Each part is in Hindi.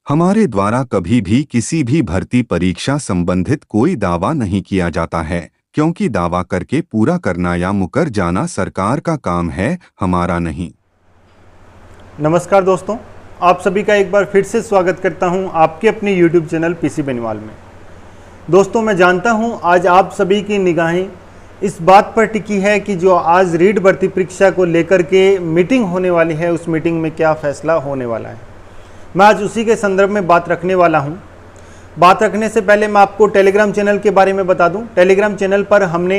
हमारे द्वारा कभी भी किसी भी भर्ती परीक्षा संबंधित कोई दावा नहीं किया जाता है, क्योंकि दावा करके पूरा करना या मुकर जाना सरकार का काम है, हमारा नहीं। नमस्कार दोस्तों, आप सभी का एक बार फिर से स्वागत करता हूं आपके अपने YouTube चैनल पीसी बेनीवाल में। दोस्तों, मैं जानता हूं आज आप सभी की निगाहें इस बात पर टिकी है कि जो आज रीट भर्ती परीक्षा को लेकर के मीटिंग होने वाली है, उस मीटिंग में क्या फैसला होने वाला है। मैं आज उसी के संदर्भ में बात रखने वाला हूं। बात रखने से पहले मैं आपको टेलीग्राम चैनल के बारे में बता दूं। टेलीग्राम चैनल पर हमने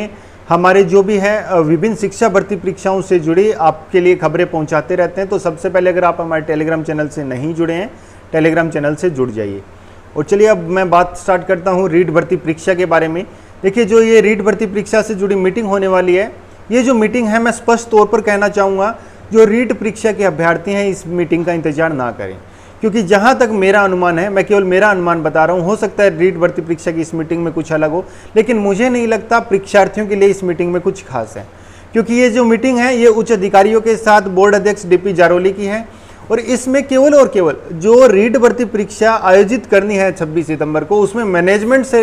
हमारे जो भी है विभिन्न शिक्षा भर्ती परीक्षाओं से जुड़ी आपके लिए खबरें पहुंचाते रहते हैं। तो सबसे पहले अगर आप हमारे टेलीग्राम चैनल से नहीं जुड़े हैं, टेलीग्राम चैनल से जुड़ जाइए। और चलिए अब मैं बात स्टार्ट करता हूँ रीट भर्ती परीक्षा के बारे में। देखिए, जो ये रीट भर्ती परीक्षा से जुड़ी मीटिंग होने वाली है, ये जो मीटिंग है, मैं स्पष्ट तौर पर कहना चाहूँगा, जो रीट परीक्षा के अभ्यर्थी हैं इस मीटिंग का इंतजार ना करें, क्योंकि जहां तक मेरा अनुमान है, मैं केवल मेरा अनुमान बता रहा हूं, हो सकता है रीट भर्ती परीक्षा की इस मीटिंग में कुछ अलग हो, लेकिन मुझे नहीं लगता परीक्षार्थियों के लिए इस मीटिंग में कुछ खास है। क्योंकि ये जो मीटिंग है, ये उच्च अधिकारियों के साथ बोर्ड अध्यक्ष डीपी जारोली की है, और इसमें केवल और केवल जो रीट भर्ती परीक्षा आयोजित करनी है 26 सितंबर को, उसमें मैनेजमेंट से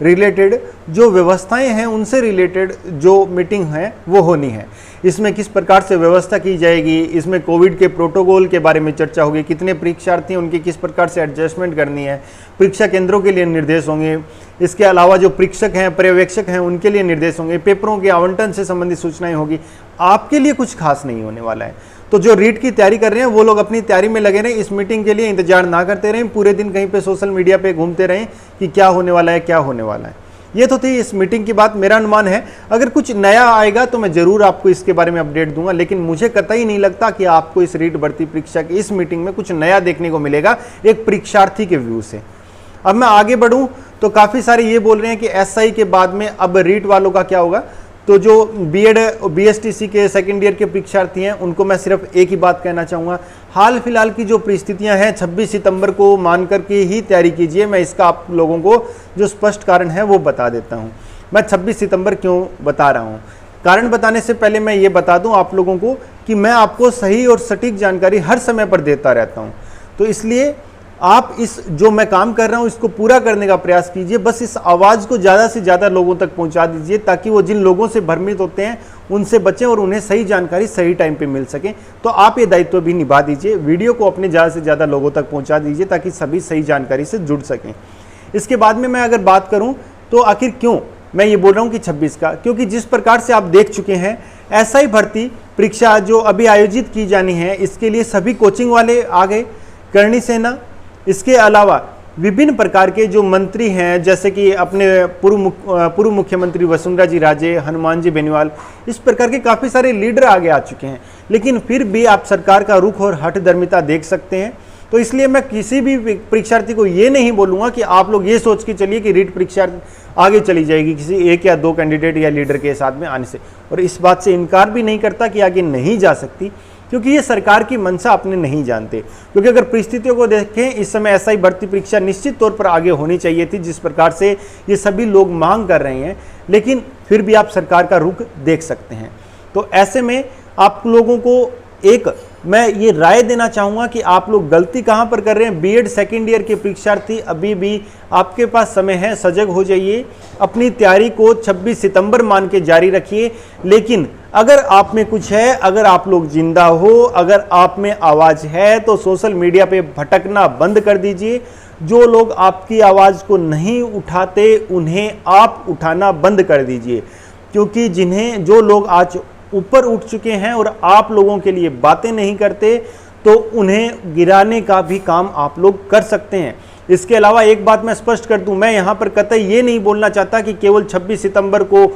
रिलेटेड जो व्यवस्थाएं हैं, उनसे रिलेटेड जो मीटिंग है वो होनी है। इसमें किस प्रकार से व्यवस्था की जाएगी, इसमें कोविड के प्रोटोकॉल के बारे में चर्चा होगी, कितने परीक्षार्थी हैं, उनकी किस प्रकार से एडजस्टमेंट करनी है, परीक्षा केंद्रों के लिए निर्देश होंगे। इसके अलावा जो परीक्षक हैं, पर्यवेक्षक हैं, उनके लिए निर्देश होंगे, पेपरों के आवंटन से संबंधित सूचनाएं होगी। आपके लिए कुछ खास नहीं होने वाला है। तो जो रीट की तैयारी कर रहे हैं वो लोग अपनी तैयारी में लगे रहें, इस मीटिंग के लिए इंतजार ना करते रहें, पूरे दिन कहीं पे सोशल मीडिया पे घूमते रहें कि क्या होने वाला है, क्या होने वाला है। ये तो थी इस मीटिंग की बात। मेरा अनुमान है अगर कुछ नया आएगा तो मैं जरूर आपको इसके बारे में अपडेट दूंगा, लेकिन मुझे कतई नहीं लगता कि आपको इस रीट भर्ती परीक्षा की इस मीटिंग में कुछ नया देखने को मिलेगा एक परीक्षार्थी के व्यू से। अब मैं आगे बढ़ूं तो काफी सारे ये बोल रहे हैं कि एसआई के बाद में अब रीट वालों का क्या होगा। तो जो बीएड बीएसटीसी के सेकेंड ईयर के परीक्षार्थी हैं, उनको मैं सिर्फ एक ही बात कहना चाहूँगा, हाल फिलहाल की जो परिस्थितियां हैं 26 सितंबर को मान करके ही तैयारी कीजिए। मैं इसका आप लोगों को जो स्पष्ट कारण है वो बता देता हूँ। मैं 26 सितंबर क्यों बता रहा हूँ, कारण बताने से पहले मैं ये बता दूँ आप लोगों को कि मैं आपको सही और सटीक जानकारी हर समय पर देता रहता हूँ। तो इसलिए आप इस जो मैं काम कर रहा हूं इसको पूरा करने का प्रयास कीजिए। बस इस आवाज़ को ज़्यादा से ज़्यादा लोगों तक पहुंचा दीजिए, ताकि वो जिन लोगों से भ्रमित होते हैं उनसे बचें और उन्हें सही जानकारी सही टाइम पे मिल सके। तो आप ये दायित्व भी निभा दीजिए, वीडियो को अपने ज़्यादा से ज़्यादा लोगों तक पहुँचा दीजिए ताकि सभी सही जानकारी से जुड़ सकें। इसके बाद में मैं अगर बात करूँ तो आखिर क्यों मैं ये बोल रहा हूँ कि 26 का, क्योंकि जिस प्रकार से आप देख चुके हैं एसआई भर्ती परीक्षा जो अभी आयोजित की जानी है, इसके लिए सभी कोचिंग वाले आ गए, करणी सेना, इसके अलावा विभिन्न प्रकार के जो मंत्री हैं, जैसे कि अपने पूर्व मुख्यमंत्री वसुंधरा जी राजे, हनुमान जी बेनीवाल, इस प्रकार के काफ़ी सारे लीडर आगे आ चुके हैं। लेकिन फिर भी आप सरकार का रुख और हठधर्मिता देख सकते हैं। तो इसलिए मैं किसी भी परीक्षार्थी को ये नहीं बोलूँगा कि आप लोग ये सोच के चलिए कि रीट परीक्षा आगे चली जाएगी किसी एक या दो कैंडिडेट या लीडर के साथ में आने से। और इस बात से इनकार भी नहीं करता कि आगे नहीं जा सकती, क्योंकि ये सरकार की मंशा अपने नहीं जानते। क्योंकि अगर परिस्थितियों को देखें, इस समय एसआई भर्ती परीक्षा निश्चित तौर पर आगे होनी चाहिए थी, जिस प्रकार से ये सभी लोग मांग कर रहे हैं, लेकिन फिर भी आप सरकार का रुख देख सकते हैं। तो ऐसे में आप लोगों को एक मैं ये राय देना चाहूँगा कि आप लोग गलती कहाँ पर कर रहे हैं। बीएड सेकेंड ईयर के परीक्षार्थी अभी भी आपके पास समय है, सजग हो जाइए, अपनी तैयारी को 26 सितंबर मान के जारी रखिए। लेकिन अगर आप में कुछ है, अगर आप लोग जिंदा हो, अगर आप में आवाज़ है, तो सोशल मीडिया पे भटकना बंद कर दीजिए। जो लोग आपकी आवाज़ को नहीं उठाते उन्हें आप उठाना बंद कर दीजिए, क्योंकि जो लोग आज ऊपर उठ चुके हैं और आप लोगों के लिए बातें नहीं करते, तो उन्हें गिराने का भी काम आप लोग कर सकते हैं। इसके अलावा एक बात मैं स्पष्ट कर दूं, मैं यहाँ पर कतई ये नहीं बोलना चाहता कि केवल 26 सितंबर को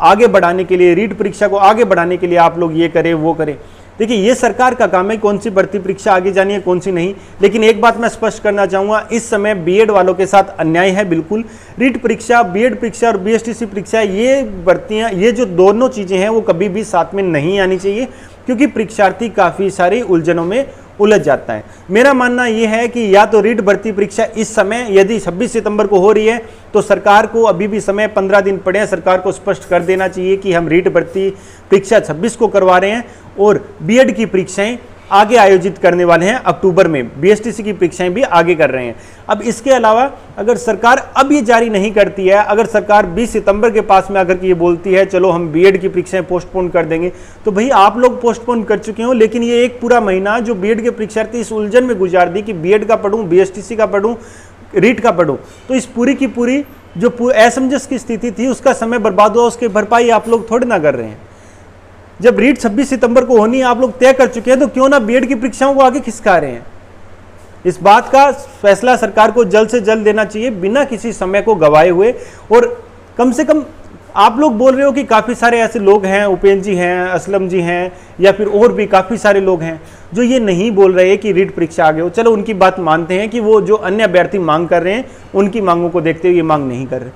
आगे बढ़ाने के लिए, रीट परीक्षा को आगे बढ़ाने के लिए आप लोग ये करें वो करें। देखिए, ये सरकार का काम है कौन सी भर्ती परीक्षा आगे जानी है, कौन सी नहीं। लेकिन एक बात मैं स्पष्ट करना चाहूँगा, इस समय बीएड वालों के साथ अन्याय है बिल्कुल। रीट परीक्षा, बीएड परीक्षा और बीएसटीसी परीक्षा, ये भर्तियाँ, ये जो दोनों चीज़ें हैं वो कभी भी साथ में नहीं आनी चाहिए, क्योंकि परीक्षार्थी काफ़ी सारी उलझनों में उलझ जाता है। मेरा मानना यह है कि या तो रीट भर्ती परीक्षा इस समय यदि 26 सितंबर को हो रही है तो सरकार को अभी भी समय 15 दिन पड़े हैं, सरकार को स्पष्ट कर देना चाहिए कि हम रीट भर्ती परीक्षा 26 को करवा रहे हैं और बीएड की परीक्षाएं आगे आयोजित करने वाले हैं अक्टूबर में। बीएसटीसी की परीक्षाएं भी आगे कर रहे हैं। अब इसके अलावा अगर सरकार अब ये जारी नहीं करती है, अगर सरकार 20 सितंबर के पास में आकर के ये बोलती है चलो हम बीएड की परीक्षाएं पोस्टपोन कर देंगे, तो भाई आप लोग पोस्टपोन कर चुके हो, लेकिन ये एक पूरा महीना जो बीएड के परीक्षार्थी इस उलझन में गुजार दी कि बीएड का पढ़ूं, बीएसटीसी का पढ़ूं, रीट का पढ़ूं, तो इस पूरी की पूरी जो असमंजस की स्थिति थी उसका समय बर्बाद हुआ, उसकी भरपाई आप लोग थोड़ी ना कर रहे हैं। जब रीट 26 सितंबर को होनी है, आप लोग तय कर चुके हैं, तो क्यों ना बीएड की परीक्षाओं को आगे खिसका रहे हैं। इस बात का फैसला सरकार को जल्द से जल्द देना चाहिए, बिना किसी समय को गवाए हुए। और कम से कम आप लोग बोल रहे हो कि काफ़ी सारे ऐसे लोग हैं, उपेंद्र जी हैं, असलम जी हैं, या फिर और भी काफ़ी सारे लोग हैं जो ये नहीं बोल रहे कि रीट परीक्षा आगे हो। चलो उनकी बात मानते हैं कि वो जो अन्य अभ्यर्थी मांग कर रहे हैं उनकी मांगों को देखते हुए ये मांग नहीं कर रहे,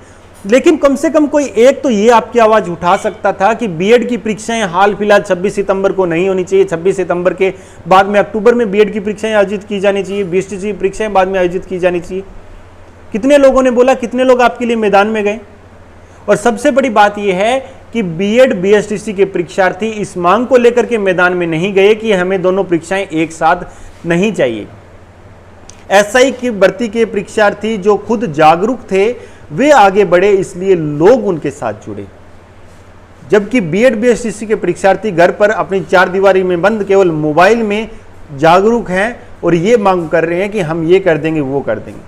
लेकिन कम से कम कोई एक तो ये आपकी आवाज़ उठा सकता था कि बीएड की परीक्षाएं हाल फिलहाल 26 सितंबर को नहीं होनी चाहिए, 26 सितंबर के बाद में अक्टूबर में बीएड की परीक्षाएं आयोजित की जानी चाहिए, बीएसटीसी परीक्षाएं बाद में आयोजित की जानी चाहिए। कितने लोगों ने बोला, कितने लोग आपके लिए मैदान में गए? और सबसे बड़ी बात यह है कि बीएड बीएसटीसी के परीक्षार्थी इस मांग को लेकर के मैदान में नहीं गए कि हमें दोनों परीक्षाएं एक साथ नहीं चाहिए। एसआई की भर्ती के परीक्षार्थी जो खुद जागरूक थे वे आगे बढ़े, इसलिए लोग उनके साथ जुड़े। जबकि बीएड बीएसटीसी के परीक्षार्थी घर पर अपनी चार दीवारी में बंद केवल मोबाइल में जागरूक हैं और ये मांग कर रहे हैं कि हम ये कर देंगे, वो कर देंगे।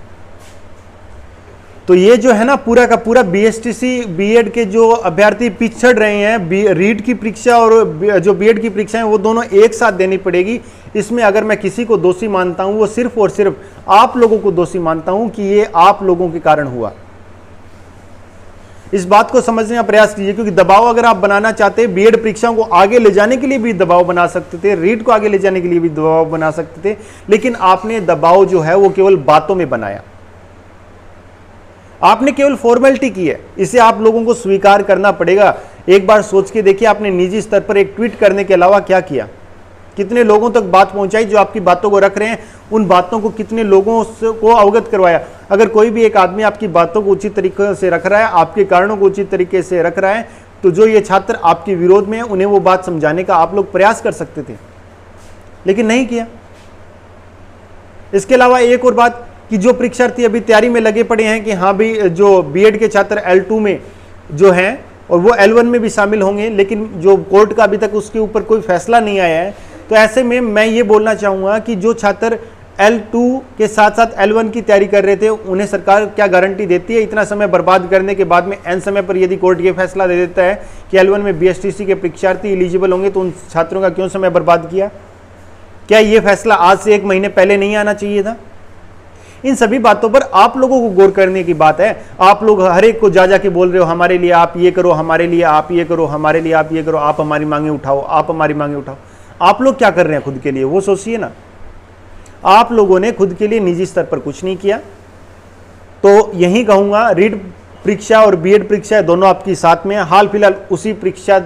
तो ये जो है ना पूरा का पूरा बीएसटीसी बीएड के जो अभ्यर्थी पिछड़ रहे हैं, रीट की परीक्षा और जो बीएड की परीक्षा है वो दोनों एक साथ देनी पड़ेगी। इसमें अगर मैं किसी को दोषी मानता हूं वो सिर्फ और सिर्फ आप लोगों को दोषी मानता हूं कि ये आप लोगों के कारण हुआ। इस बात को समझने का प्रयास कीजिए, क्योंकि दबाव अगर आप बनाना चाहते, बीएड परीक्षाओं को आगे ले जाने के लिए भी दबाव बना सकते थे, रीट को आगे ले जाने के लिए भी दबाव बना सकते थे, लेकिन आपने दबाव जो है वो केवल बातों में बनाया, आपने केवल फॉर्मेलिटी की है। इसे आप लोगों को स्वीकार करना पड़ेगा। एक बार सोच के देखिए, आपने निजी स्तर पर एक ट्वीट करने के अलावा क्या किया, कितने लोगों तक बात पहुंचाई, जो आपकी बातों को रख रहे हैं उन बातों को कितने लोगों को अवगत करवाया। अगर कोई भी एक आदमी आपकी बातों को उचित तरीके से रख रहा है, आपके कारणों को उचित तरीके से रख रहा है, तो जो ये छात्र आपके विरोध में है उन्हें वो बात समझाने का आप लोग प्रयास कर सकते थे, लेकिन नहीं किया। इसके अलावा एक और बात कि जो परीक्षार्थी अभी तैयारी में लगे पड़े हैं कि हाँ भी जो बीएड के छात्र L2 में जो हैं और वो L1 में भी शामिल होंगे, लेकिन जो कोर्ट का अभी तक उसके ऊपर कोई फैसला नहीं आया है, तो ऐसे में मैं ये बोलना चाहूँगा कि जो छात्र L2 के साथ साथ L1 की तैयारी कर रहे थे उन्हें सरकार क्या गारंटी देती है इतना समय बर्बाद करने के बाद में एन समय पर यदि कोर्ट ये फैसला दे देता है कि L1 में बीएसटीसी के परीक्षार्थी एलिजिबल होंगे, तो उन छात्रों का क्यों समय बर्बाद किया? क्या ये फैसला आज से 1 महीने पहले नहीं आना चाहिए था? इन सभी बातों पर आप लोगों को गौर करने की बात है। आप लोग हर एक को जा के बोल रहे हो हमारे लिए आप ये करो, हमारे लिए आप ये करो, हमारे लिए आप ये करो, आप हमारी मांगे उठाओ, आप हमारी मांगे उठाओ। आप लोग क्या कर रहे हैं खुद के लिए, वो सोचिए ना। आप लोगों ने खुद के लिए निजी स्तर पर कुछ नहीं किया। तो यही कहूंगा, रीट परीक्षा और बीएड परीक्षा दोनों आपकी साथ में है। हाल फिलहाल उसी परीक्षा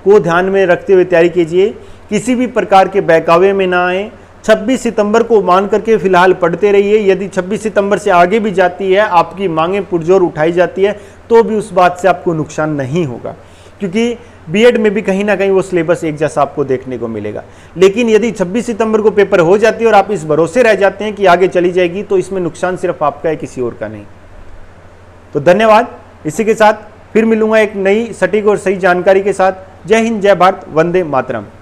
को ध्यान में रखते हुए तैयारी कीजिए, किसी भी प्रकार के बहकावे में ना आए। 26 सितंबर को मान करके फिलहाल पढ़ते रहिए। यदि 26 सितंबर से आगे भी जाती है, आपकी मांगें पुरजोर उठाई जाती है, तो भी उस बात से आपको नुकसान नहीं होगा, क्योंकि बीएड में भी कहीं ना कहीं वो सिलेबस एक जैसा आपको देखने को मिलेगा। लेकिन यदि 26 सितंबर को पेपर हो जाती है और आप इस भरोसे रह जाते हैं कि आगे चली जाएगी, तो इसमें नुकसान सिर्फ आपका है, किसी और का नहीं। तो धन्यवाद। इसी के साथ फिर मिलूंगा एक नई सटीक और सही जानकारी के साथ। जय हिंद, जय भारत, वंदे मातरम।